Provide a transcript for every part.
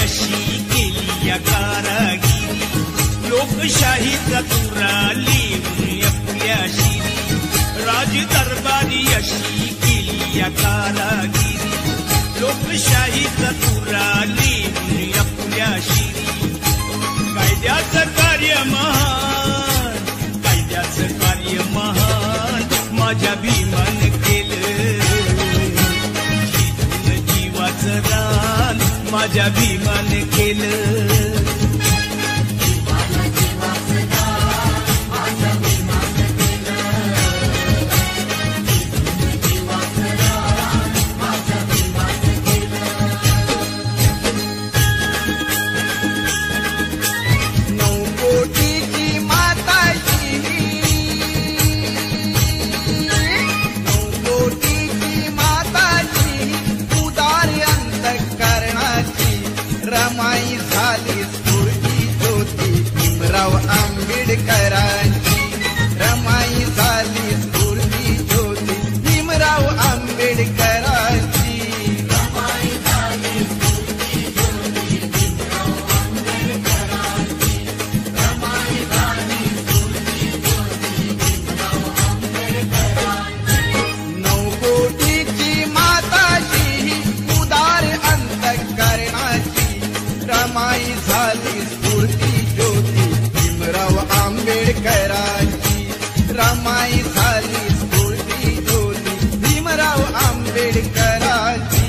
अशी केली या कारागिरी, लोकशाहीचा तुरा लिहून आपल्या शिरी, राजदरबारी अशी केली या कारागिरी, लोकशाहीचा तुरा लिहून आपल्या शिरी. कायद्याचं कार्य महान, कायद्याचं कार्य महान, माझ्या भीमान केलं जिथून जीवाचं रान, माझ्या भीमान केलं. रमाई झाली स्फूर्ती ज्योती भीमराव आंबेडकरांची, रमाई झाली स्फूर्ती ज्योती भीमराव आंबेडकरांची. रमाई झाली स्फूर्ती ज्योती भीमराव आंबेडकरांची, रमाई झाली स्फूर्ती ज्योती भीमराव आंबेडकरांची. 9 कोटीची माताची उदार अंतःकरणाची, रमाई झाली स्फूर्ती ज्योती भीमराव आंबेडकरांची, रमाई झाली स्फूर्ती ज्योती भीमराव आंबेडकरांची.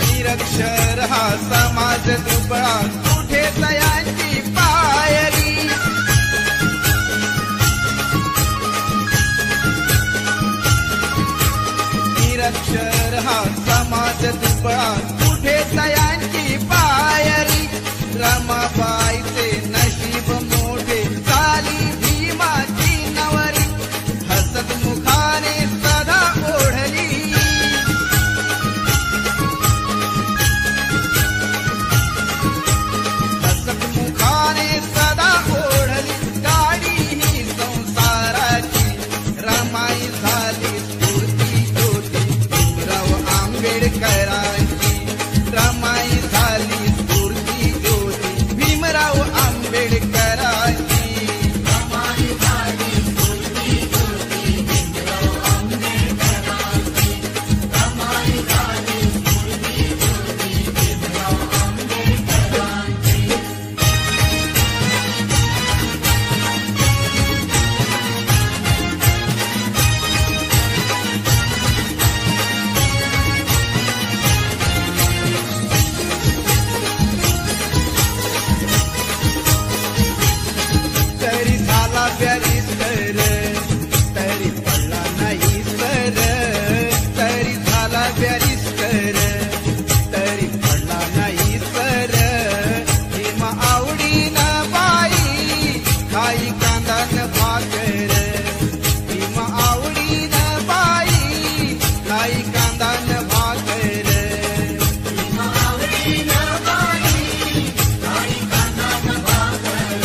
निरक्षर हा समाज दुबळा, कुठे तयांची पायरी, निरक्षर हा समाज दुबळा, कुठे तयांची पायरी. रमाबाईचे नशीब मोठे झाली भीमाची नवरी, हसत मुखाने सदा ओढली, मुखाने सदा ओढली गाडी ही संसाराची. रमाई झाली स्फूर्ती ज्योती भीमराव आंबेडकरांची, रमाई झाली स्फूर्ती ज्योती भीमराव आंबेडकरांची. रमाई झाली स्फूर्ती ज्योती भीमराव आंबेडकरांची, रमाई झाली स्फूर्ती ज्योती भीमराव आंबेडकरांची. तरी झाला बॅरिस्टर, तरी पडला नाही सर, तरी झाला बॅरिस्टर, तरी पडला नाही सर. भीमा आवडीनं बाई खाई कांदा न भाकर, भीमा आवडीनं बाई खाई कांदा न भाकर, भीमा आवडीनं बाई खाई कांदा न भाकर.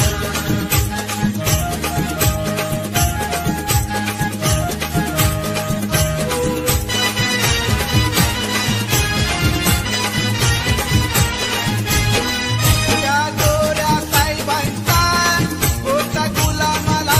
त्या गोऱ्या साहेबांचा होता गुलामाला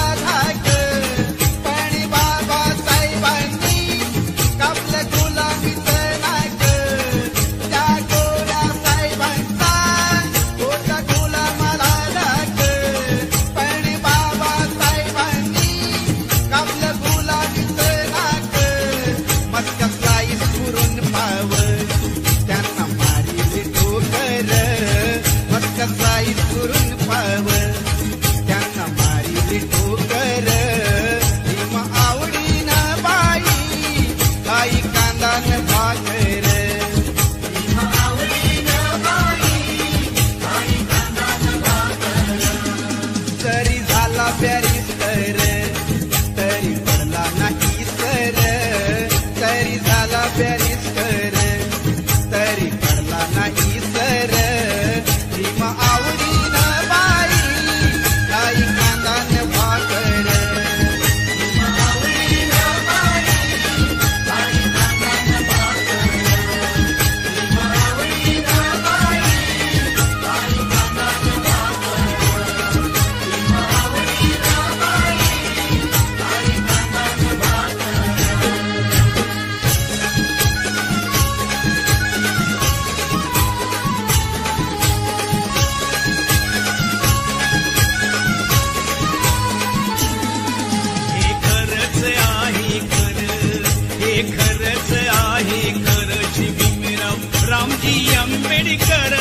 बॅरिस्टर तरी पडला नाही सर, तरी झाला बॅरिस्टर तरी पडला नाही सर. भीम आवडीनं बाई काही कांदान भाकर, रामजी आंबेडकर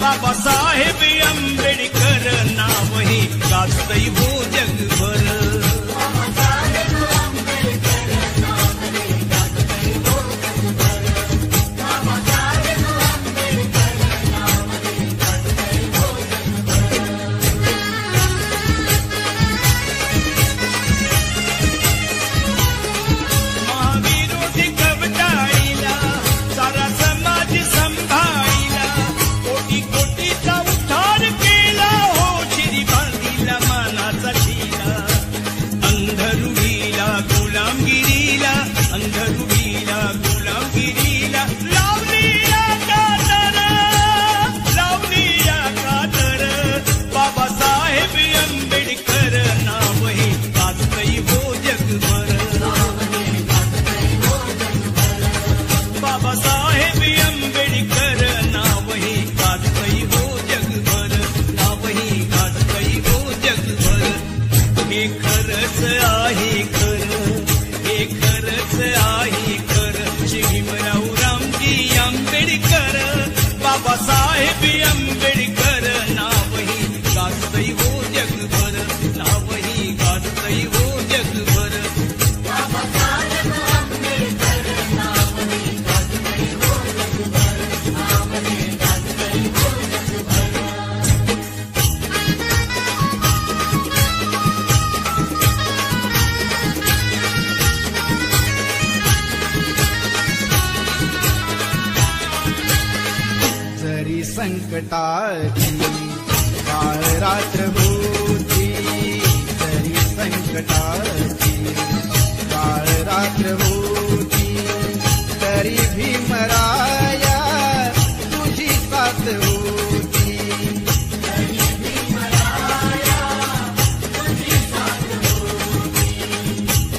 बाबासाहेब आंबेडकर नाव हे गाजतंय हो जगभर. बाबासाहेब आंबेडकर नाव हे गाजतंय हो जगभर, नाव हे गाजतंय हो जगभर. संकटाची काळ रात्र होती, तरी संकटाची काळ रात्र होती, तरी भीमराया तुझी साथ होती.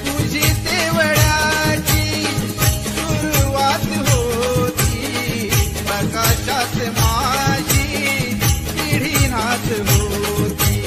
तुझी तेवढ्याची सुरुवात होती, प्रकाशात माझी पिढी नाथ होती.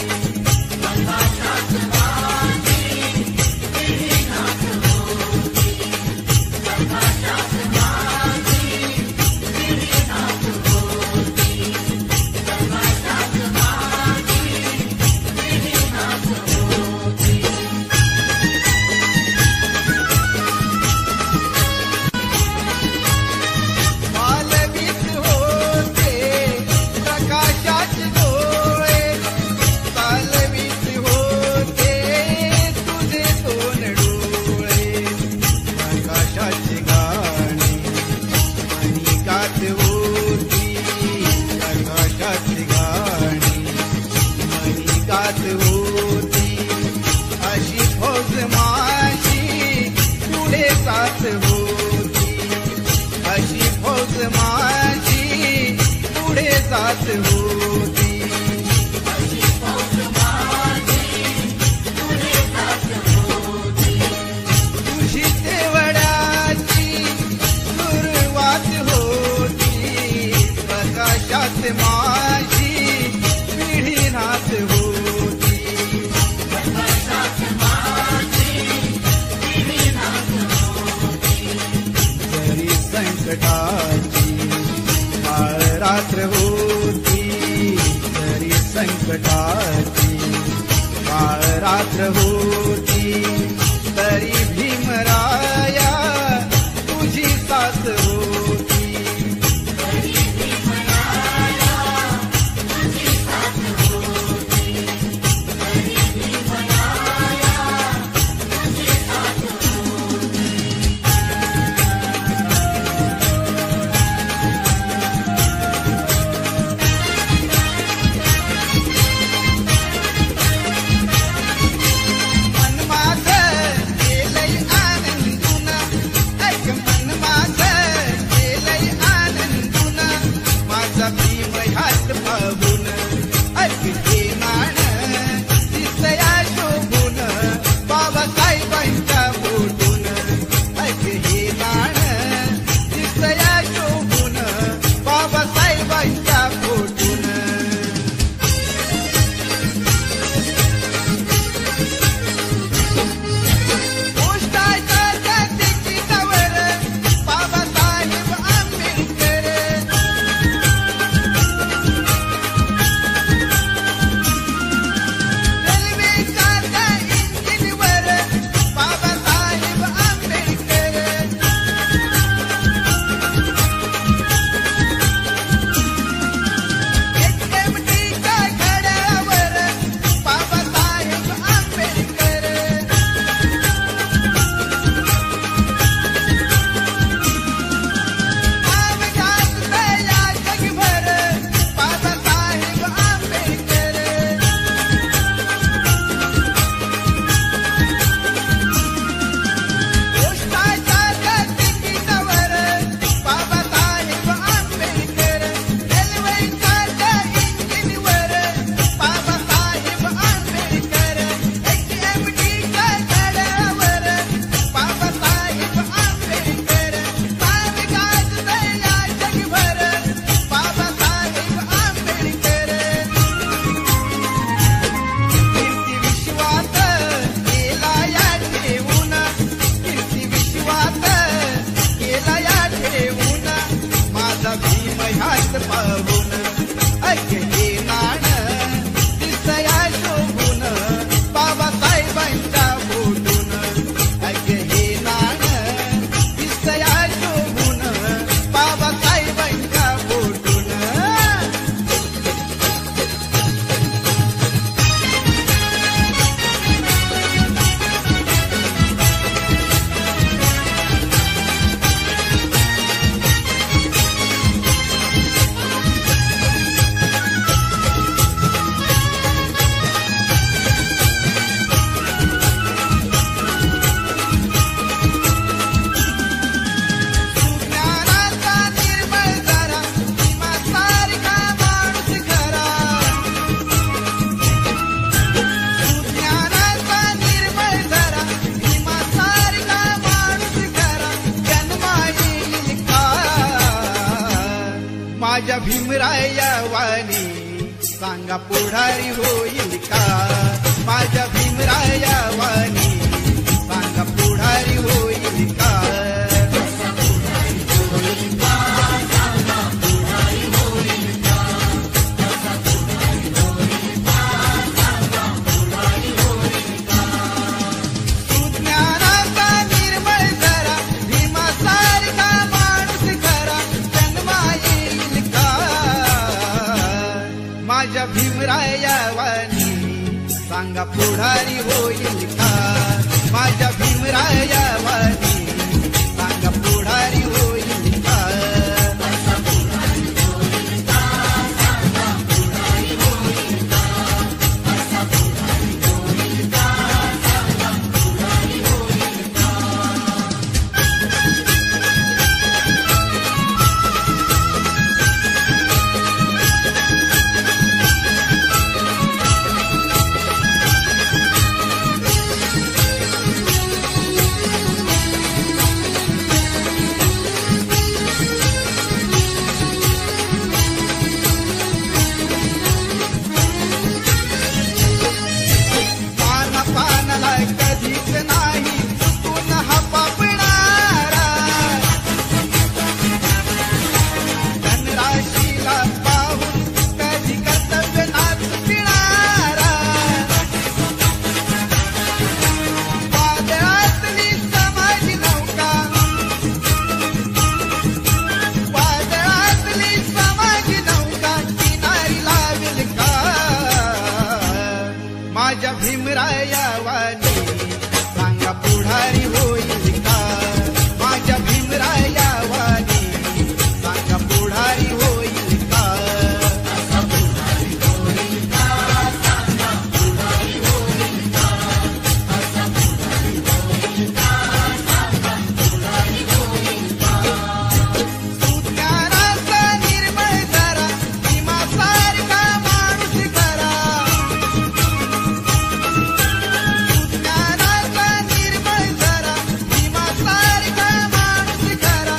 अशी फौज माझी पुढे साथ होती, अशी फौज माझी पुढे साथ होती. तुझी तेवढ्याची सुरुवात होती, प्रकाशात माझी पिढी नाथ होती. संकटाची काळ रात्र होती, तरी संकटाची काळ रात्र होती, तरी भीमराया तुझी साथ होती. भीमराया वाणी सांगा पुढारी होईल का माझ्या भीमराया वाणी सांगा पुढारी होईल का माझ्या भीमराया वाणी सांगा पुढारी होईल का माझ्या भीमराया वाणी सांगा पुढारी होईल का माझ्या भीमराया वाणी सांगा पुढारी होईल का माझ्या भीमराया वाणी सांगा पुढारी होईल का ज्ञानाचा निर्मळ करा भीमासारखा माणूस करा ज्ञानाचा निर्मळ करा भीमासारखा माणूस करा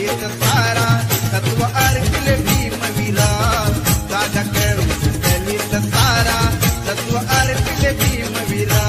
दलित सारा तत्व अर्पिले भीमवीरा राजा करून दलित सारा तत्व अर्पिले भीमवीरा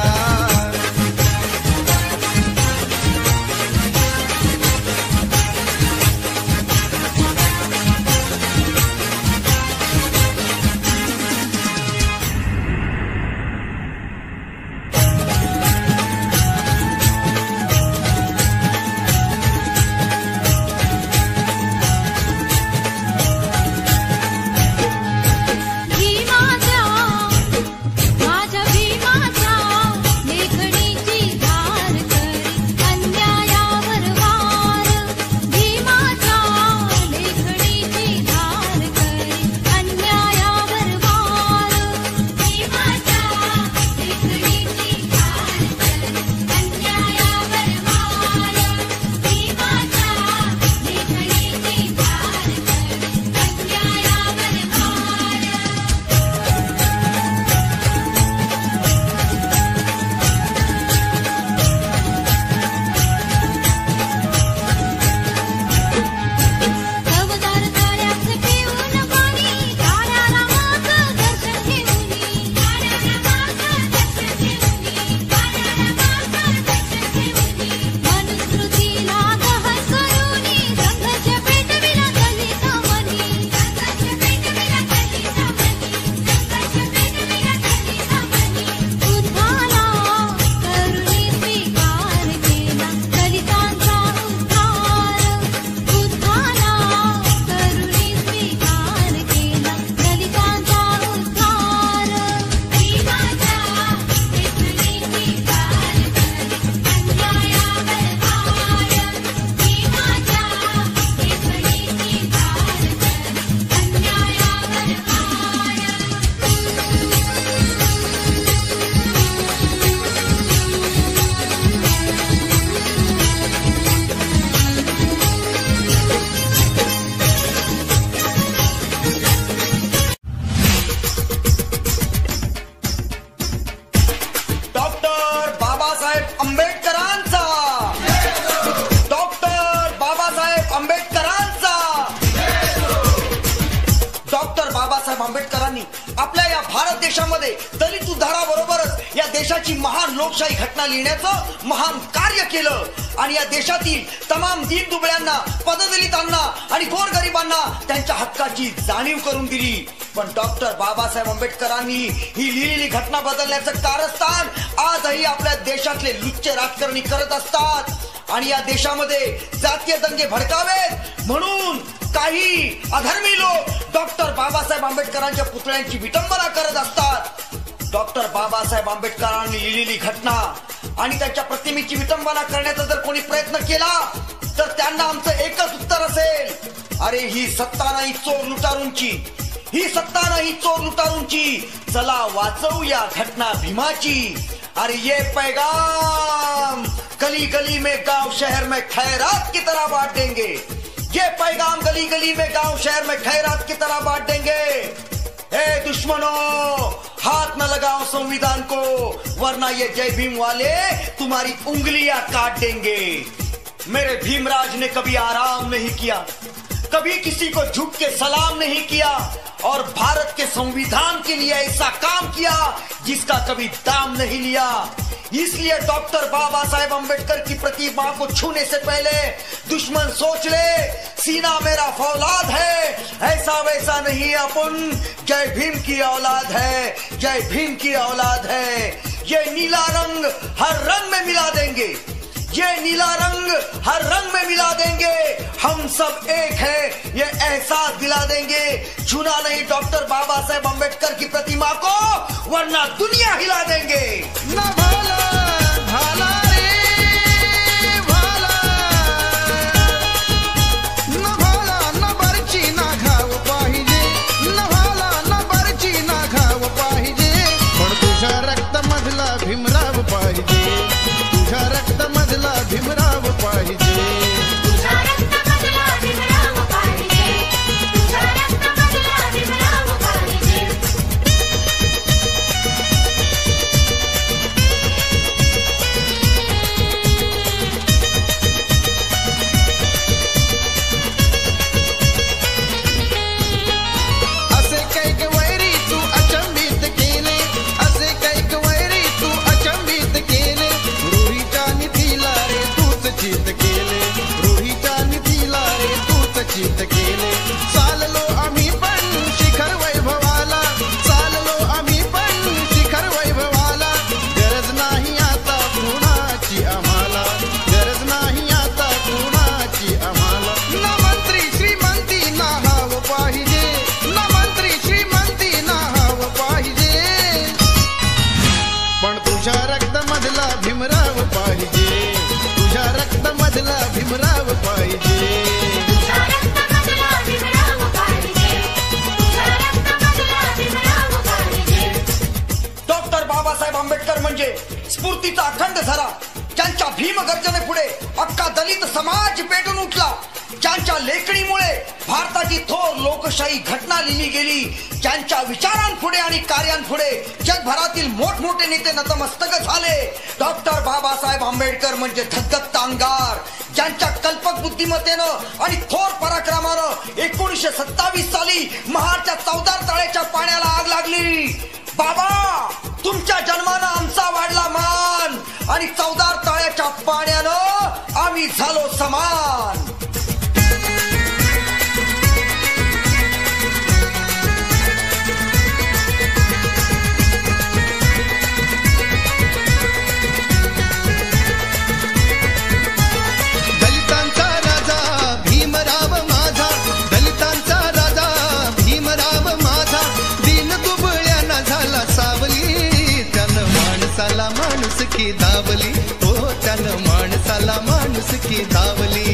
आंबेडकरांनी आपल्या या भारत देशामध्ये दलित उद्धाराबरोबरच या देशाची महान लोकशाही घटना लिहिण्याचं महान कार्य केलं आणि या देशातील तमाम दीनदुबळ्यांना, पददलितांना आणि गोरगरिबांना त्यांच्या हक्काची जाणीव करून दिली. पण डॉक्टर बाबासाहेब आंबेडकरांनी ही लिहिलेली घटना बदलण्याचं कारस्थान आजही आपल्या देशातले लुच्चे राजकारणी करत असतात आणि या देशामध्ये जातीय दंगे भडकावेत म्हणून काही अधर्मी लोक डॉक्टर बाबासाहेब आंबेडकरांच्या पुतळ्यांची विटंबना करत असतात. डॉक्टर बाबासाहेब आंबेडकरांनी लिहिलेली घटना आणि त्यांच्या प्रतिमेची विटंबना करण्याचा जर कोणी प्रयत्न केला तर त्यांना आमचं एकच उत्तर असेल, अरे ही सत्ता नाही चोर लुटारूंची, ही सत्ता नाही चोर लुटारूंची, चला वाचवूया घटना भीमाची. अरे ये पैगाम गली गली में गांव शहर में खैरात की तरह बांट देंगे, ये पैगाम गली गली में गांव शहर में खैरात की तरह बांट देंगे. ए दुश्मनों, हाथ न लगाओ संविधान को वरना ये जय भीम वाले तुम्हारी उंगलियां काट देंगे. मेरे भीमराज ने कभी आराम नहीं किया, कभी किसी को झुक के सलाम नहीं किया और भारत के संविधान के लिए ऐसा काम किया जिसका कभी दाम नहीं लिया. इसलिए डॉक्टर बाबा साहेब अम्बेडकर की प्रतिमा को छूने से पहले दुश्मन सोच ले, सीना मेरा फौलाद है, ऐसा वैसा नहीं, अपन जय भीम की औलाद है, जय भीम की औलाद है. ये नीला रंग हर रंग में मिला देंगे, ये नीला रंग हर रंग में मिला देंगे, हम सब एक हैं ये एहसास दिला देंगे. छूना नहीं डॉक्टर बाबा साहेब अम्बेडकर की प्रतिमा को वरना दुनिया हिला देंगे. न भाला भाला रे भाला, न भाला न बरची ना घाव पाहिजे, न भाला न बरची ना घाव पाहिजे, पण तुझ्या रक्त मधला भीमराव पाहिजे, तुझ्या रक्त मधला भीमराव पाहिजे. निश्चित केले. चाललो आम्ही पण शिखर वैभवाला, चाललो आम्ही पण शिखर वैभवाला. गरज नाही आता कुणाची आम्हाला, गरज नाही आता कुणाची आम्हाला. ना मंत्री श्रीमंती ना हाव पाहिजे, ना मंत्री श्रीमंती ना हाव पाहिजे. पण तुझ्या रक्तामधला भीमराव पाहिजे, तुझ्या रक्तामधला भीमराव पाहिजे. डॉक्टर बाबासाहेब आंबेडकर म्हणजे स्फूर्तीचा अखंड झरा, ज्यांच्या भीमगर्जने पुढे अख्खा दलित समाज पेटून उठला, ज्यांच्या लेखणीमुळे भारताची थोर लोकशाही घटना लिहिली गेली, ज्यांच्या विचारांपुढे आणि कार्यांपुढे जगभरातील मोठमोठे नेते नतमस्तक झाले. डॉक्टर बाबासाहेब आंबेडकर म्हणजे धगधगता अंगार, ज्यांच्या कल्पक बुद्धिमत्तेनं आणि थोर पराक्रमानं 1927 साली महाडच्या चौदार तळ्याच्या पाण्याला आग लागली. बाबा, तुमच्या जन्मानं आमचा वाढला मान आणि चौदार तळ्याच्या पाण्यानं आम्ही झालो समान. दलितांचा राजा भीमराव माझा, दलितांचा राजा भीमराव माझा. दिन दुबळ्यानं झाला सावली, त्यानं माणसाला माणुसकी दावली. हो त्यानं माणसाला माणुसकी दावली.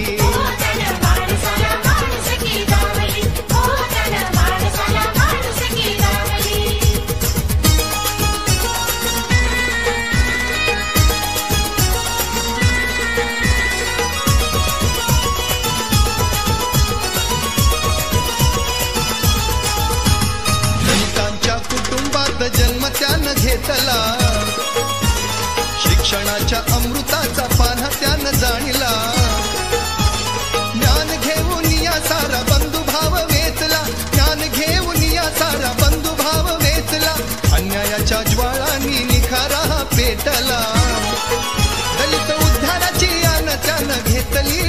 दलितांच्या कुटुंबात जन्म त्यानं घेतला, शिक्षणाच्या अमृताचा पान्हा त्यानं जाणला. ज्ञान घेऊन या सारा बंधुभाव वेचला, ज्ञान घेऊन या सारा बंधुभाव वेचला. अन्यायाच्या ज्वाळांनी निखारा पेटला, दलित उद्धाराची यान त्यानं घेतली.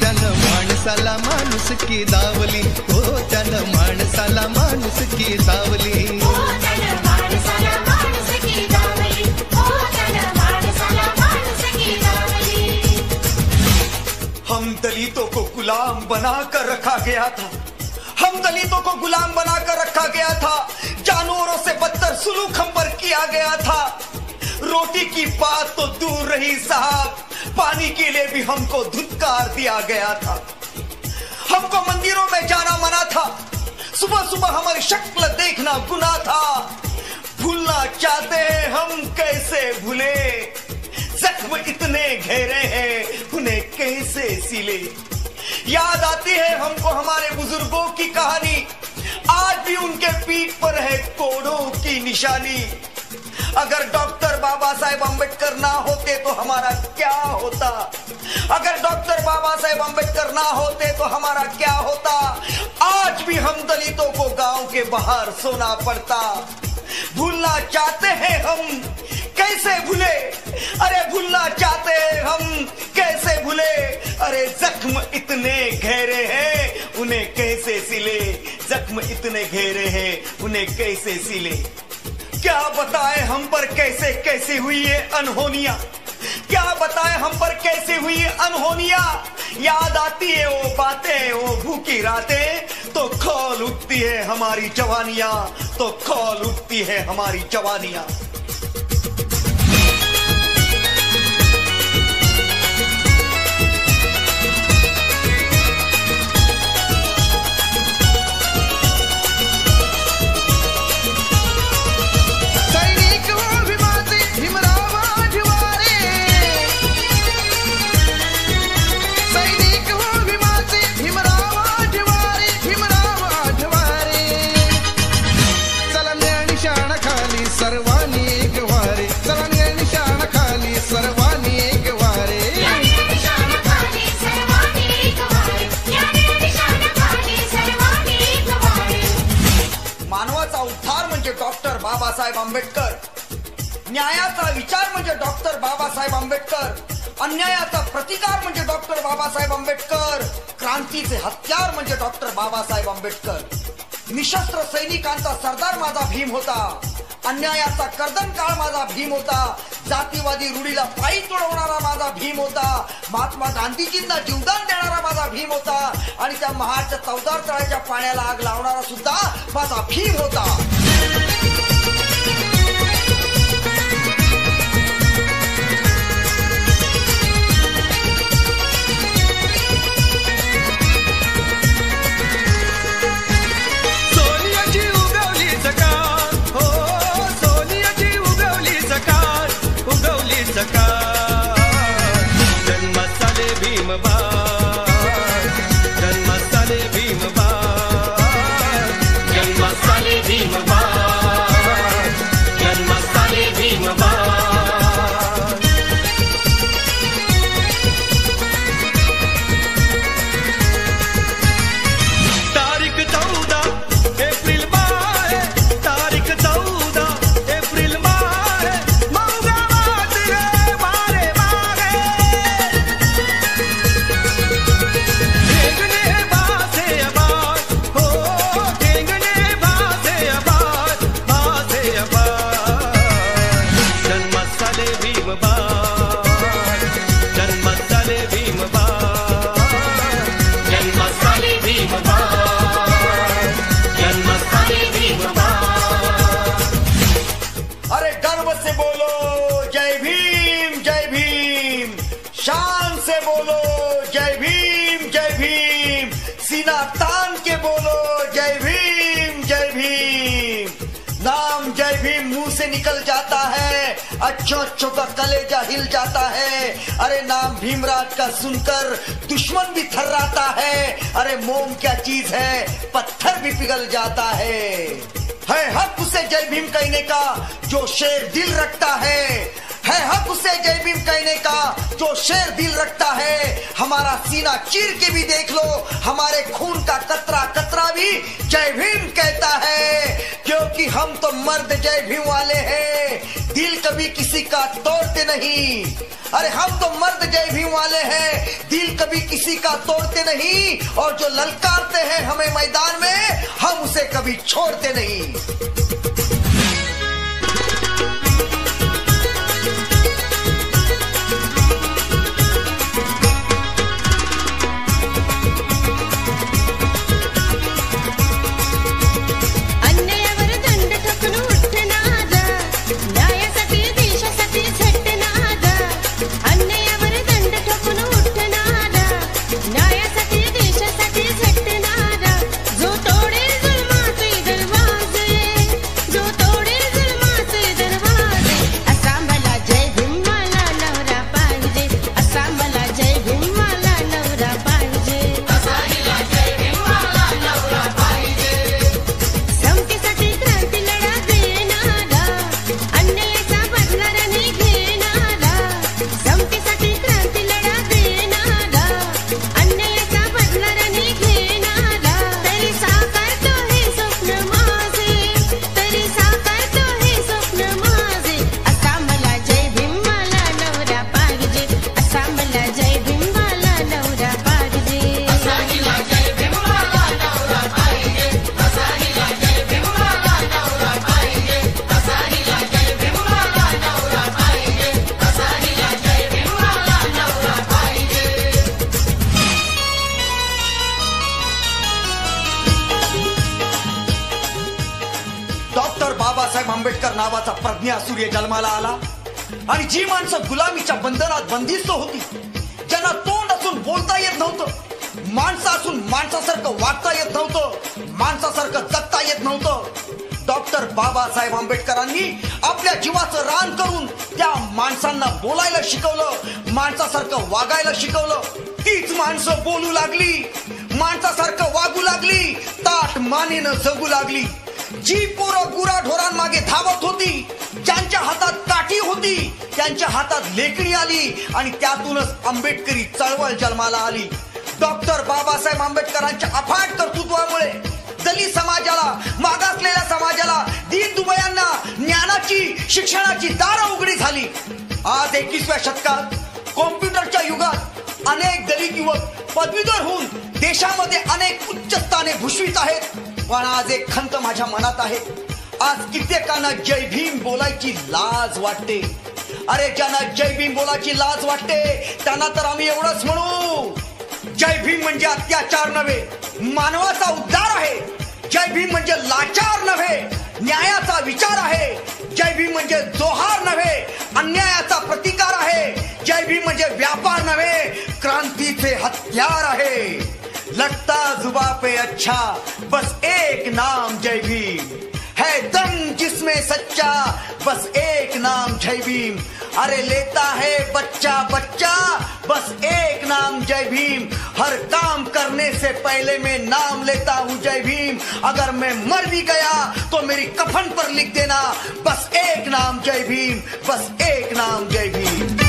त्यानं माणसाला माणुसकी दावली. हो त्यानं माणसाला माणुसकी दावली. हम दलितों को गुलाम बनाकर रखा गया था, हम दलितों को गुलाम बनाकर रखा गया था. जानवरों से बदतर सुलूक हम पर किया गया था. रोटी की बात तो दूर रही साहब, पानी के लिए भी हमको धुतकार दिया गया था. हमको मंदिरों में जाना मना था, सुबह सुबह हमारी शक्ल देखना गुनाह था. भूलना चाहते हैं हम कैसे भूले, जख्म इतने गहरे हैं उन्हें कैसे सिले. याद आती है हमको हमारे बुजुर्गों की कहानी, आज भी उनके पीठ पर है कोड़ों की निशानी. अगर डॉक्टर बाबा साहेब अम्बेडकर ना होते तो हमारा क्या होता, अगर डॉक्टर बाबा साहेब अम्बेडकर ना होते तो हमारा क्या होता. आज भी हम दलितों को गांव के बाहर सोना पड़ता. भूलना चाहते हैं हम कैसे भूले, अरे भूलना चाहते हैं हम कैसे भूले. अरे जख्म इतने गहरे हैं उन्हें कैसे सिले, जख्म इतने गहरे हैं उन्हें कैसे सिले. क्या बताए हम पर कैसे कैसे हुई ये अनहोनियां, क्या बताए हम पर कैसे हुई ये अनहोनियां. याद आती है वो बातें, वो भूखी रातें, तो खौल उठती है हमारी जवानियां, तो खौल उठती है हमारी जवानियां. बाबासाहेब आंबेडकर, न्यायाचा विचार म्हणजे डॉक्टर बाबासाहेब आंबेडकर. अन्यायाचा प्रतिकार म्हणजे डॉक्टर बाबासाहेब आंबेडकर, क्रांतीचे हत्यार म्हणजे डॉक्टर बाबासाहेब आंबेडकर। निशस्त्र सैनिकांचा सरदार माझा भीम होता, अन्यायाचा कर्दनकाळ माझा भीम होता, जातीवादी रूढीला पायी तुडवणारा माझा भीम होता, महात्मा गांधीजींना जीवदान देणारा माझा भीम होता आणि त्या महाडच्या 14 तळ्याच्या पाण्याला आग लावणारा सुद्धा माझा भीम होता। जन्मस्थळे भीमबाळ, जन्मस्थळे भीमबाळ, जन्मस्थळे भीमबाळ, जन्मस्थळे भीमबाळ। तारीख 14 एप्रिल 12, तारीख 14 एप्रिल 12, मौगावात रे मारे मागे, ठेंगणे भासे आबाद, हो ठेंगणे भासे आबाद, भासे आबाद। जन्मस्थळे भीमबाळ, जन्मस्थळे भीमबाळ, जन्मस्थळे भीमबाळ, जन्मस्थळे भीमबाळ। अरे गर्व से बोलो जय भीम जय भीम, शान से बोलो जय भीम जय भीम, सीना तान के बोलो जय भीम जय भीम। नाम जय भीम मुंह से निकल जाता है, अच्छों अच्छों का कलेजा हिल जाता है। अरे नाम भीमराज का सुनकर दुश्मन भी थर्राता है। अरे मोम क्या चीज है, पत्थर भी पिघल जाता है हक उसे जय भीम कहने का जो शेर दिल रखता है हक उसे जय भीम कहने का जो शेर दिल रखता है। हमारा सीना चीर के भी देख लो, हमारे खून का कतरा कतरा भी जय भीम कहता है, क्योंकि हम तो मर्द जय भीम वाले हैं, दिल कभी किसी का तोड़ते नहीं। अरे हम तो मर्द जय भीम वाले हैं, दिल कभी किसी का तोड़ते नहीं, और जो ललकारते हैं हमें मैदान में हम उसे कभी छोड़ते नहीं। अन्यायावर दंड ठोकून उठणार, न्यायासाठी देशासाठी झटणार, अन्यायावर दंड ठोकून उठणार, न्यायासाठी देशासाठी झटणार। जो तोडेल जुलमाचे दरवाजे, जो तोडेल जुलमाचे दरवाजे, असा मला जय भीम वाला नवरा पाहिजे, असा मला जय भीम वाला नवरा पाहिजे, समतेसाठी क्रांती लढा देणारा, अन्यायाचा बदला रणनी घेणारा, समतेसाठी क्रांती लढा देणारा, अन्यायाचा बदला रणनी घेणारा। तरी साकारतो हे स्वप्न माझे, तरी साकारतो हे स्वप्न माझे, असा मला जय भीम वाला नवरा पाहिजे, असा मला जय भीम वाला नवरा पाहिजे, असा हिला जय भीम वाला नवरा पाहिजे, असा हिला जय भीम वाला नवरा पाहिजे, असा हिला जय भीम वाला नवरा पाहिजे, असा हिला जय भीम वाला नवरा पाहिजे। डॉक्टर बाबासाहेब आंबेडकर नावाचा प्रज्ञा सूर्य जन्माला आला आणि जी माणसं गुलामीच्या बंधनात बंदिस्त होती, ज्यांना तोंड असून बोलता येत नव्हतं, माणसं असून माणसासारखं वागता येत नव्हतं, माणसासारखं जगता येत नव्हतं, डॉक्टर बाबासाहेब आंबेडकरांनी आपल्या जीवाचं रान करून त्या माणसांना बोलायला शिकवलं, माणसासारखं वागायला शिकवलं। तीच माणसं बोलू लागली, माणसासारखं वागू लागली, ताठ मानेनं जगू लागली। जी पोरं गुराढोरांमागे धावत होती, ज्यांच्या हातात काठी होती, त्यांच्या हातात लेखणी आली आणि त्यातूनच आंबेडकरी चळवळ जन्माला आली। डॉक्टर बाबासाहेब आंबेडकरांच्या अफाट कर्तृत्वामुळे दलित समाजाला, मागासलेल्या समाजाला, दीनदुबळ्यांना ज्ञानाची, शिक्षणाची दारं उघडी झाली। आज 21व्या शतकात कॉम्प्युटर अनेक दलित युवक पदवीधर होऊन देशामध्ये अनेक उच्च स्थाने भूषवित आहेत. पण आज एक खंत माझ्या मनात आहे. आज कित्येकांना जय भीम बोलायची लाज वाटते. अरे ज्यांना जय भीम बोलायची लाज वाटते त्यांना तर आम्ही एवढंच म्हणू, जय भीम म्हणजे अत्याचार नव्हे, मानवाचा उद्धार आहे. जय भीम म्हणजे लाचार नव्हे, न्यायाचा विचार आहे. जय भीम म्हणजे जोहार नव्हे, अन्यायाचा प्रतिकार आहे. जय भीम म्हणजे व्यापार नव्हे, क्रांतीचे हत्यार आहे. लगता जुबा पे अच्छा बस एक नाम जय भीम है, दम जिसमें सच्चा बस एक नाम जय भीम. अरे लेता है बच्चा बच्चा बस एक नाम जय भीम. हर काम करने से पहले मैं नाम लेता हूँ जय भीम. अगर मैं मर भी गया तो मेरी कफन पर लिख देना बस एक नाम जय भीम, बस एक नाम जय भीम.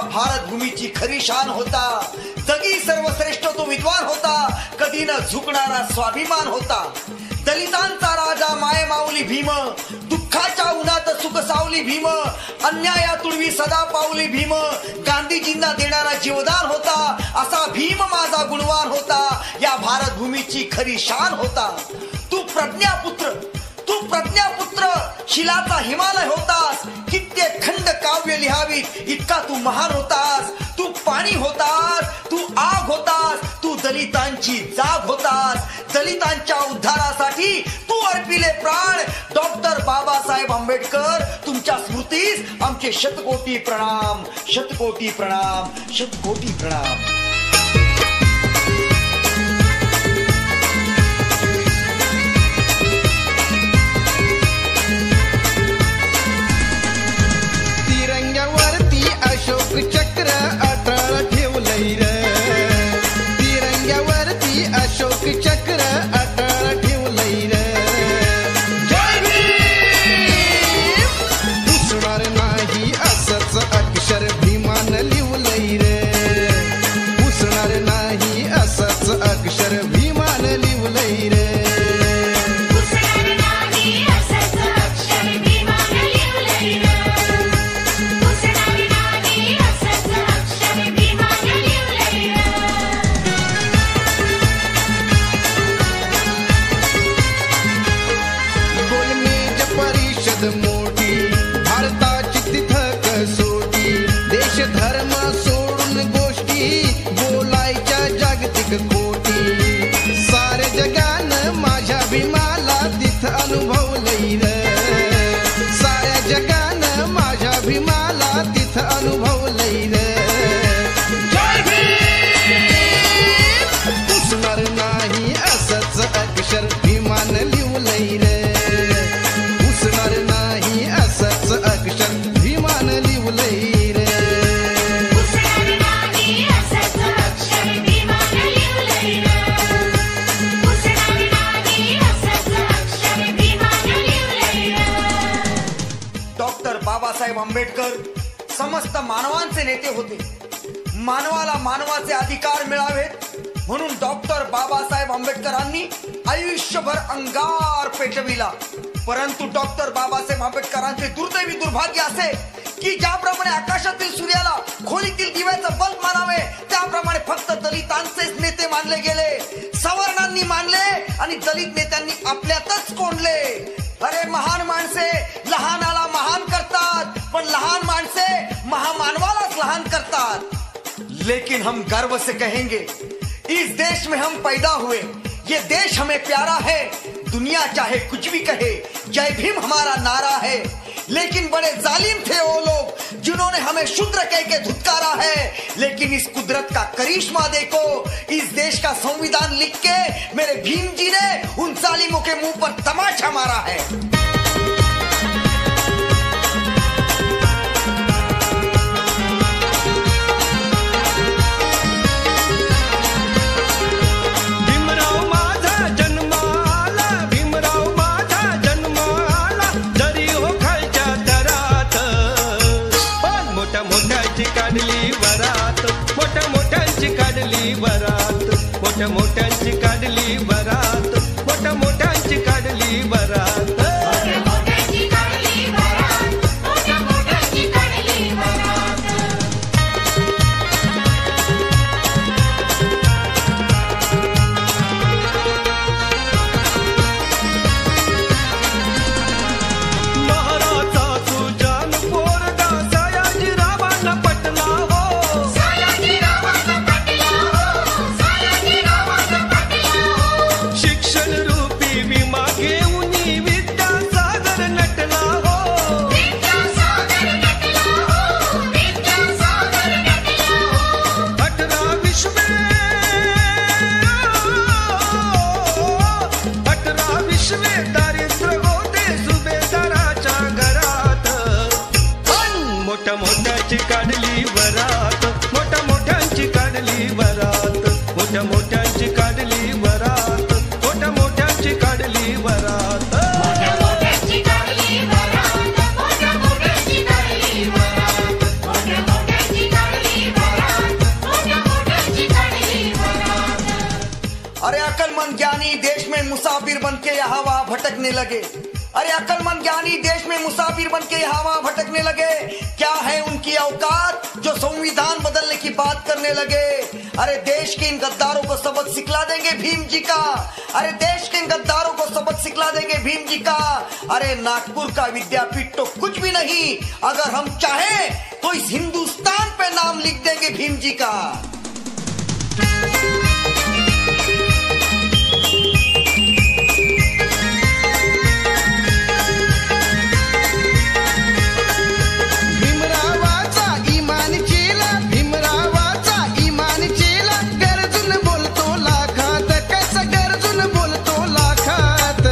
भारतभूमीची खरी शान होता. जगी सर्वश्रेष्ठ तो विद्वान होता. कधी न झुकणारा स्वाभिमान होता. दलितांचा राजा माय माऊली भीम, दुःखाच्या उन्हात सुख सावली भीम, अन्यायातुडवी सदा पावली भीम, गांधीजींना देणारा जीवदान होता. असा भीम माझा गुणवान होता. या भारतभूमीची खरी शान होता. तू प्रज्ञापुत्र, तू प्रज्ञापुत्र, शिलाचा हिमालय होतास. कित्येक खंड काव्य लिहावीत इतका तू महान होतास. तू पाणी होतास, तू आग होतास, तू दलितांची जाग होतास. दलितांच्या उद्धारासाठी तू अर्पिले प्राण. डॉक्टर बाबासाहेब आंबेडकर, तुमच्या स्मृतीस आमचे शतकोटी प्रणाम, शतकोटी प्रणाम, शतकोटी प्रणाम. अशोक चक्र अटळ ठेवलंय र, तिरंग्यावरती अशोक चक्र अटळ ठेवलंय र. जय भीम पुसणार नाही असंच अक्षर भीमान लिवलंय र. लिवलंय रे. उसणार नाही असंच अक्षर भीमानं लिवलंय रे. उसणार नाही असंच अक्षर भीमानं लिवलंय रे. डॉक्टर बाबासाहेब आंबेडकर समस्त मानवांचे नेते होते. मानवाला मानवाचे अधिकार मिळावेत म्हणून डॉक्टर बाबासाहेब आंबेडकरांनी आयुष्यभर अंगार पेटविला. परंतु डॉक्टर बाबासाहेब आंबेडकरांचे दुर्दैवी दुर्भाग्य असे की ज्याप्रमाणे आकाशातील सूर्याला खोलीतील दिव्याचं बल्ब मानावे त्याप्रमाणे फक्त दलितांचेच नेते मानले गेले. सवर्णांनी मानले आणि दलित नेत्यांनी आपल्यातच कोंडले. अरे महान माणसे लहानाला महान करतात पण लहान माणसे महामानवालाच लहान करतात. लेकिन हम गर्व से कहेंगे इस देश में हम पैदा हुए, ये देश हमें प्यारा है. दुनिया चाहे कुछ भी कहे जय भीम हमारा नारा है. लेकिन बड़े जालिम थे वो लोग जिन्होंने हमें शूद्र कह के धुतकारा है. लेकिन इस कुदरत का करिश्मा देखो, इस देश का संविधान लिख के मेरे भीम जी ने उन जालिमों के मुंह पर तमाचा मारा है. काढली वरात मोठ्या मोठ्यांची काढली वरात मोठ्या मोठ्यांची काढली वरात मोठ्या मोठ्यांची काढली वरात. मोठ्या मोठ्यांची काढली वरात मोठ्या मोठ्यांची काढली वरात. महाराजा सुजान पोरगा सयाजीरावांना पटला हो. सयाजीरावांना पटला हो. सयाजीरावांना पटला हो. शिक्षण रूपी विमा घेऊन विद्यासागर नटला हो. विद्यासागर नटला हो. विद्यासागर नटला हो. 18 विश्वे दारिद्र्य होते सुभेदाराच्या घरात. पण मोठ्या मोठ्याची काढली वरात मोठ्या मोठ्यांची काढली वरात मोठ्या मोठ्यांची काढली वरात मोठ्या मोठ्यांची काढली वरात. मोठ्या मोठ्यांची काढली वरात मोठ्या मोठ्यांची काढली वरात मोठ्या मोठ्यांची काढली वरात मोठ्या मोठ्यांची काढली वरात. अरे अकलमंद ज्ञानी देश में मुसाफिर बन के यहाँ वहाँ भटकने लगे. अरे अकलमंद ज्ञानी देश में मुसाफिर बन के यहाँ वहाँ भटकने लगे. क्या है उनकी औकात जो संविधान बदलने की बात करने लगे. अरे देश के इन गद्दारों को सबक सिखला देंगे भीम जी का. अरे देश के इन गद्दारों को सबक सिखला देंगे भीम जी का. अरे नागपुर का विद्यापीठ तो कुछ भी नहीं, अगर हम चाहें तो इस हिंदुस्तान पे नाम लिख देंगे भीम जी का. भीमरावाचा इमान चेला, भीमरावाचा इमान चेला, गरजून बोलतो लाखात, कसा गरजून बोलतो लाखात.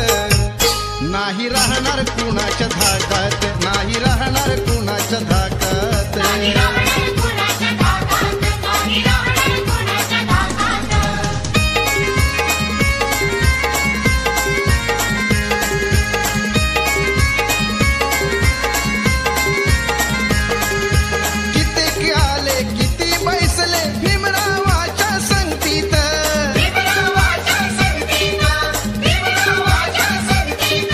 नाही राहणार कुणाच्या धाकात, नाही राहणार कुणाच्या धाकात. नाही राहणार कुणाच्या धाकात. नाही राहणार कुणाच्या धाकात. किती आले किती बैसले भीमरावाच्या संगतीत. भीमरावाच्या संगतीत. भीमरावाच्या संगतीत.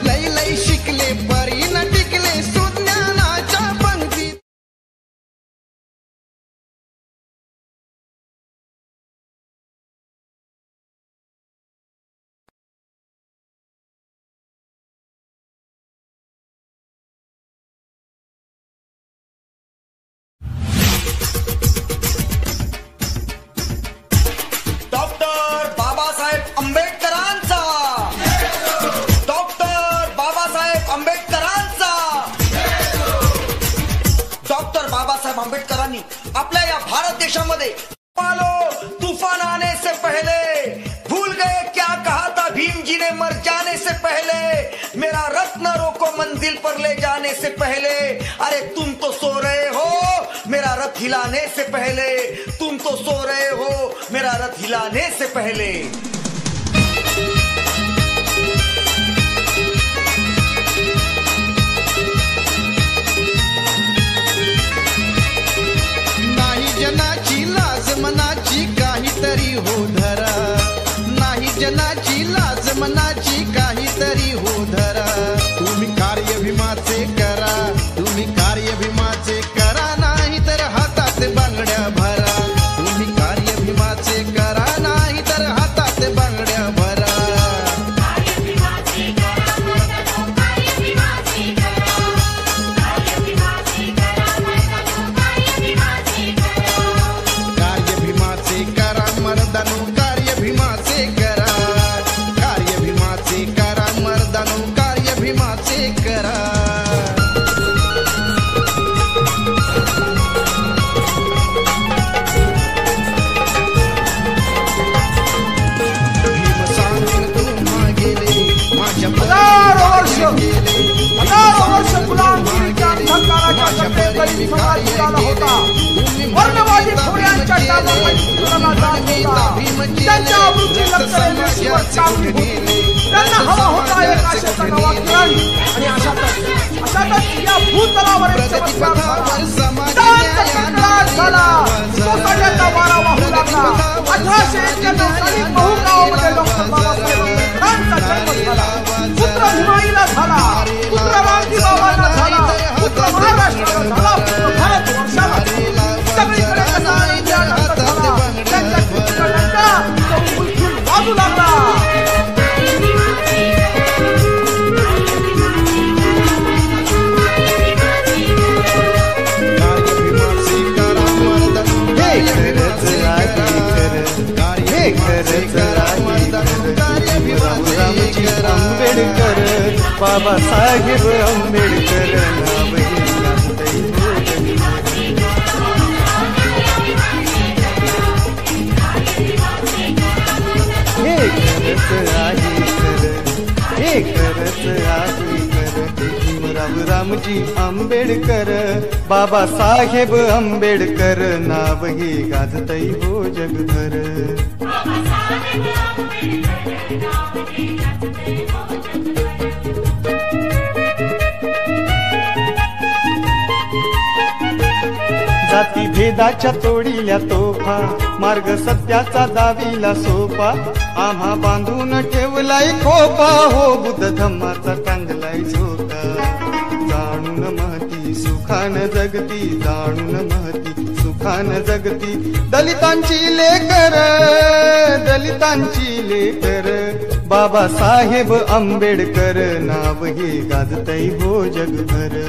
लई लई शिकले परी न टिकले सुज्ञानाच्या पंक्तीत. डॉक्टर बाबासाहेब आंबेडकरांचा. डॉक्टर बाबासाहेब आंबेडकरांचा. डॉक्टर बाबासाहेब आंबेडकरांनी आपल्या या भारत देशामध्ये तूफान आने से पहले भूल गए क्या कहा था भीम जी सीने मर जाने से पहले, मेरा रथ न रोको मंजिल पर ले जाने से पहले। अरे तुम तो सो रहे हो मेरा रथ हिलाने से पहले, तुम तो सो रहे हो मेरा रथ हिलाने से पहले। नाही जनाची लाज मनाची काहीतरी हो धरा, नाही जनाची लाज मनाची काहीतरी हो धरा। तुम्ही कार्य भीमाचे करा, तुम्ही कार्य भीमाचे करा, नाही तर हातात बांगड्या भरा। तुम्ही कार्य भीमाचे करा, नाही तर हातात बांगड्या भरा। कार्य भीमाचे करा मर्दानो, कार्य भीमाचे करा, कार्य भीमाचे करा मर्दानो, कार्य भीमाचे करा। भीम सांगून तुम्हा गेले माझ्या हजारो वर्ष गुलामगिरीच्या अंधकाराच्या कट्ट्याखाली समाज जिंकला होता। वर्णवादी खोड्यांच्या टाचाखाली तुला जात होता। त्यांच्या अवृत्ती लक्षणे शिवाय चांगली होती। त्यांना हवा होता एक आशेचा नवा किरण, आणि अशातच या भूतलावर एक चमत्कार झाला। त्यांचा संग्राम झाला, सोसाट्याचा वारा वाहू लागला। 1891 साली महू गावामध्ये डॉक्टर बाबासाहेब आंबेडकरांचा जन्म झाला। पुत्र भीमाईला झाला, पुत्र रामजी बाबांना झाला, पुत्र महाराष्ट्राला झाला, पुत्र भारत वर्षाला झाला। सगळीकडे कसा आनंद झाला। त्यांच्या कीर्तनांचा तो उलथून वाजू लागला। आंबेडकर बाबासाहेब आंबेडकर हे करत आहे खरं, हे करत आहे खरं। भीमराव रामजी आंबेडकर बाबासाहेब आंबेडकर नाव हे गाजतई हो जगभर। जाती भेदाच्या तोडील्या तोफा, मार्ग सत्याचा दाविला सोपा। आम्हा बांधून ठेवलाय खोपा, हो बुद्ध धम्माचा टांगलाय झोका। जाणून महती सुखान जगती, जाणून महती सुखान जगती। दलितांची लेकर, दलितांची लेकर बाबासाहेब आंबेडकर नाव हे गाजतई हो जगभर।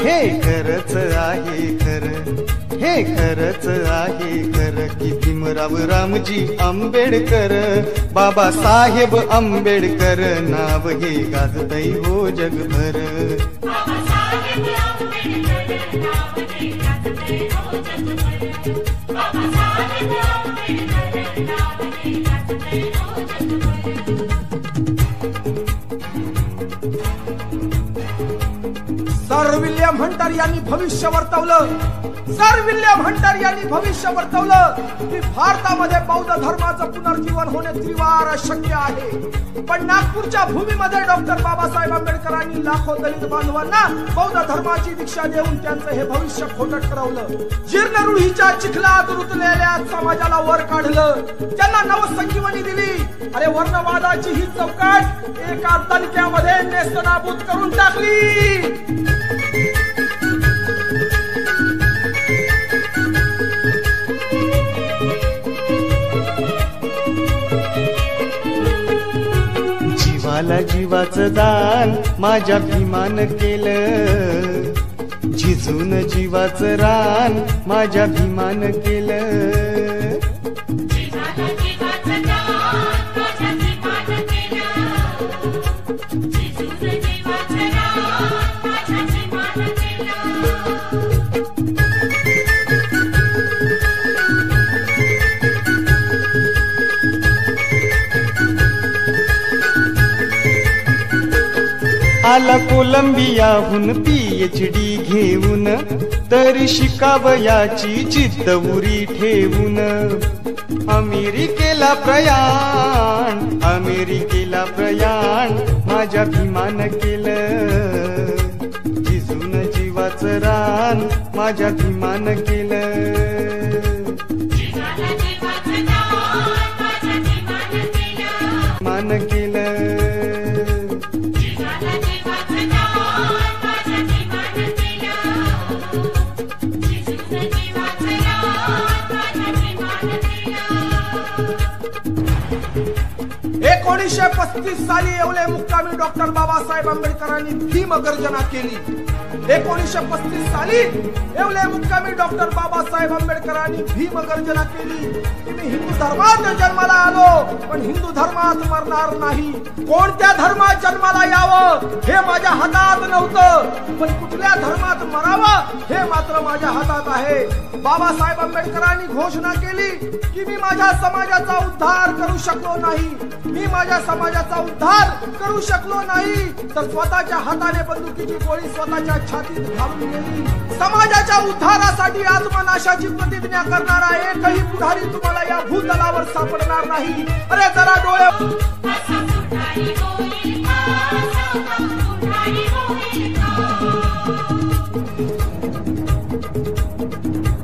हे खरच आहे खरं, हे खरच आहे खरं की भीमराव रामजी आंबेडकर बाबासाहेब आंबेडकर नाव हे गाजतई हो जगभर। सर विल्यम हंटर यांनी भविष्य वर्तवलं, सर विल्यम हंटर यांनी भविष्य वर्तवलं की भारतामध्ये बौद्ध धर्माचं पुनर्जीवन होणे त्रिवार शक्य आहे। पण नागपूरच्या भूमीमध्ये डॉक्टर बाबासाहेब आंबेडकरांनी लाखो दलित बांधवांना बौद्ध धर्माची दीक्षा देऊन त्यांचं हे भविष्य खोटं ठरवलं। जीर्ण रूढीच्या चिखलात रुतलेल्या समाजाला वर काढलं, त्यांना नवसंजीवनी दिली। अरे वर्णवादाची ही चौकट एका दणक्यामध्ये नेस्तनाबूत करून टाकली। जीवाला जीवाचं दान माझ्या भीमान केलं, झिजून जीवाचं रान माझ्या भीमान केलं। आला कोलंबियाहून PhD घेऊन, तरी शिकावयाची जिद्द उरी ठेवून. अमेरिकेला प्रयाण माझ्या भीमान केलं. झिजून जीवाचं रान माझ्या भीमान केलं. मान केलं. एकोणीसशे 35 साली येवले मुक्कामी डॉक्टर बाबासाहेब आंबेडकरांनी भीमगर्जना केली. 1935 साली येवले मुक्कामी डॉक्टर बाबासाहेब आंबेडकरांनी भीमगर्जना केली. मी हिंदू धर्मात जन्माला आलो, पण हिंदू धर्मात मरणार नाही. कोणत्या धर्मात जन्माला यावं हे माझ्या हातात नव्हतं, पण कुठल्या धर्मात मरावं हे मात्र माझ्या हातात आहे. बाबासाहेब आंबेडकरांनी घोषणा केली की मी माझ्या समाजाचा उद्धार करू शकलो नाही. मी माझ्या समाजाचा उद्धार करू शकलो नाही तर स्वतःच्या हाताने बंदुकीची गोळी स्वतःच्या छातीत घालून गेली. समाजाच्या उद्धारासाठी आत्मनाशाची प्रतिज्ञा करणारा एकही पुढारी तुम्हाला या भूतलावर सापडणार नाही. अरे जरा डोळे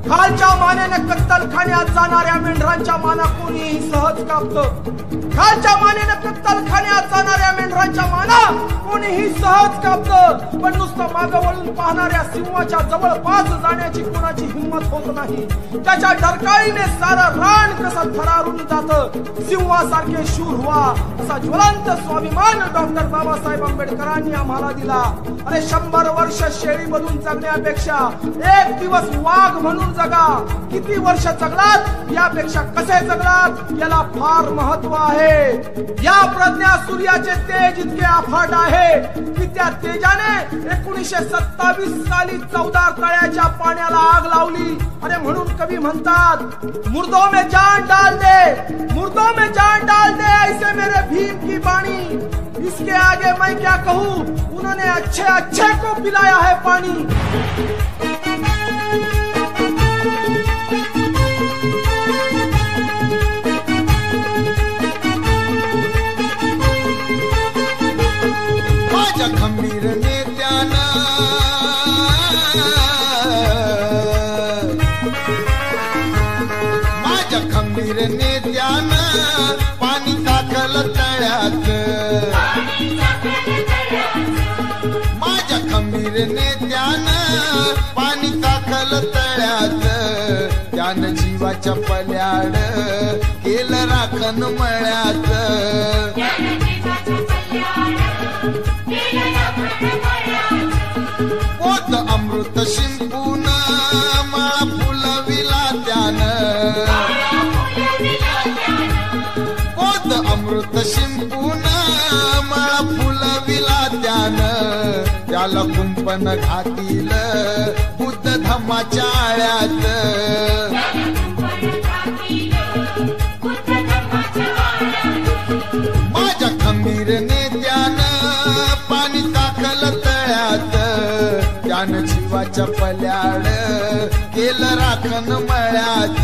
खालच्या मानेने कत्तलखान्यात जाणाऱ्या मेंढरांच्या माना कोणीही सहज कापतं. खालच्या मानेने कत्तलखान्यात जाणाऱ्या मेंढरांच्या माना कोणीही सहज कापतं, पण नुसतं मागं वळून पाहणाऱ्या सिंहाच्या जवळपास जाण्याची कोणाची हिंमत होत नाही. त्याच्या डरकाळीने सारं रान कसं थरारून जातं. सिंहासारखे शूर व्हा असा ज्वलंत स्वाभिमान डॉक्टर बाबासाहेब आंबेडकरांनी आम्हाला दिला. अरे 100 वर्ष शेळी बनून जगण्यापेक्षा एक दिवस वाघ म्हणून जगा. किती वर्ष जगलात यापेक्षा कसे जगलात याला फार महत्व आहे. या प्रज्ञा सूर्याचे तेज इतके अफाट आहे की त्या तेजाने 1927 साली 14 तळ्याच्या पाण्याला आग लावली. अरे म्हणून कवी म्हणतात, मुर्दों में जान डाल दे, मुर्दों में जान डाल दे, ऐसे मेरे भीम की बाणी. इसके आगे मैं क्या कहूँ, उन्होंने अच्छे अच्छे को पिलाया है पानी. माझ्या खंबीर नेत्यानं पाणी टाकलं तळ्यात. माझ्या खंबीर नेत्यानं पाणी टाकलं तळ्यात. त्यानं जीवाच्या पल्याड केलं राखण मळ्यात. पोत अमृत शिंपून माळा फुलविला त्यानं. पोत अमृत शिंपून माळा फुलविला त्यानं. त्याला कुंपण घातील बुद्ध धम्माच्या आळ्यात. माझ्या खंबीर नेत्यानं पाणी टाकलं तळ्यात. त्यानं जीवाच्या पल्याड केलं राखण मळ्यात.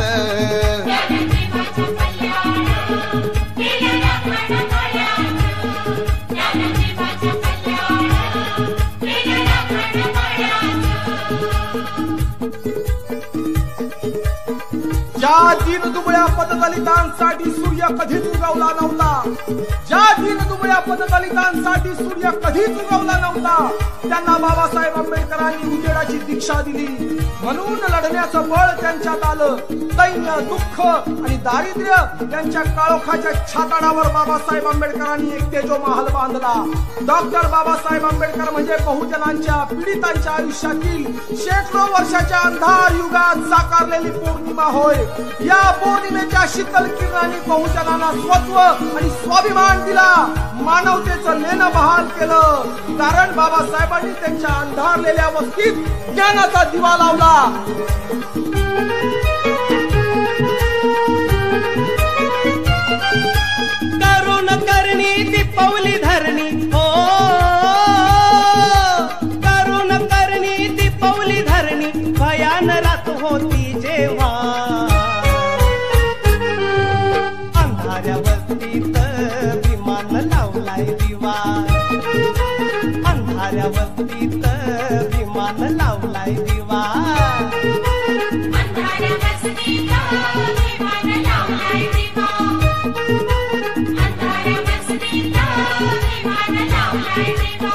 ज्या दीनदुबळ्या पददलितांसाठी सूर्य कधीच उगवला नव्हता, ज्या दीनदुबळ्या पददलितांसाठी सूर्य कधीच उगवला नव्हता, त्यांना बाबासाहेब आंबेडकरांनी उजेडाची दीक्षा दिली. म्हणून लढण्याचं बळ त्यांच्यात आलं. दैन्य, दुःख आणि दारिद्र्य यांच्या काळोखाच्या छाताडावर बाबासाहेब आंबेडकरांनी एक तेजोमहाल बांधला. डॉक्टर बाबासाहेब आंबेडकर म्हणजे बहुजनांच्या पीडितांच्या आयुष्यातील शेकडो वर्षाच्या अंधार युगात साकारलेली पौर्णिमा होय. या पौर्णिमेच्या शीतल किरणांनी बहुजनांना स्वत्व आणि स्वाभिमान दिला. मानवतेचं लेणं बहाल केलं. कारण बाबासाहेबांनी त्यांच्या अंधारलेल्या वस्तीत ज्ञानाचा दिवा लावला. करुण करणी ती पवली धरणी हो. अंधाऱ्या वस्तीत विमान लावलाय दिवा अंधाऱ्या वस्तीत विमान लावलाय दिवा अंधाऱ्या वस्तीत विमान लावलाय दिवा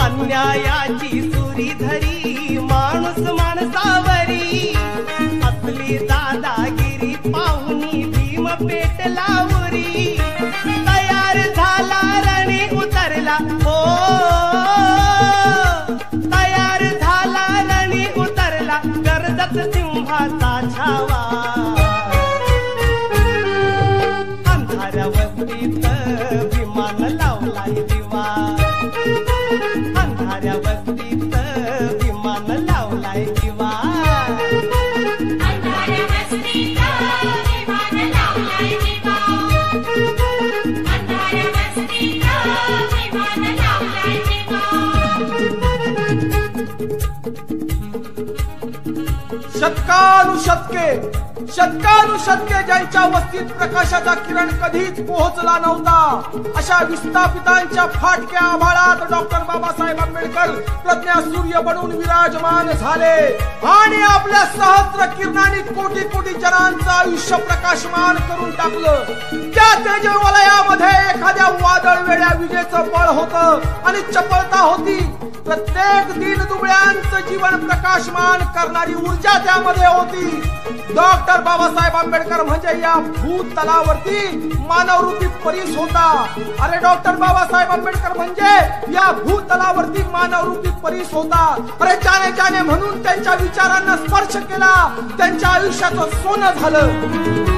अन्यायाची सुरी धरी माणूस माणसावरी असली दादागिरी पाहुनी भीम पेटला उरी तयार झाला रणी उतरला हो तयार झाला रणी उतरला गरजत सिंहाचा छावा अंधाऱ्या वस्तीत विमान लावलाय दिवा अंधाऱ्या वस्तीत विमान लावलाय दिवा अंधाऱ्या वस्तीत विमान लावलाय दिवा अंधाऱ्या वस्तीत विमान लावलाय दिवा शतकानुशतके ज्यांच्या वस्तीत प्रकाशाचा किरण कधीच पोहोचला नव्हता अशा विस्थापितांच्या फाटक्या आभाळात डॉक्टर बाबासाहेब आंबेडकर प्रज्ञा सूर्य बनून विराजमान झाले आणि आपल्या सहस्र किरणांनी कोटी कोटी जनांचं आयुष्य प्रकाशमान करून टाकलं. त्या तेजवलयामध्ये एखाद्या वादळ वेड्या विजेचं बळ होतं आणि चपळता होती. प्रत्येक दीन दुबळ्यांचं जीवन प्रकाशमान करणारी ऊर्जा त्यामध्ये होती. डॉक्टर बाबासाहेब आंबेडकर म्हणजे या भूतलावरती मानवरूपी परीस होता. अरे डॉक्टर बाबासाहेब आंबेडकर म्हणजे या भूतलावरती मानवरूपी परीस होता. अरे ज्याने म्हणून त्यांच्या विचारांना स्पर्श केला त्यांच्या आयुष्याचं सोनं झालं.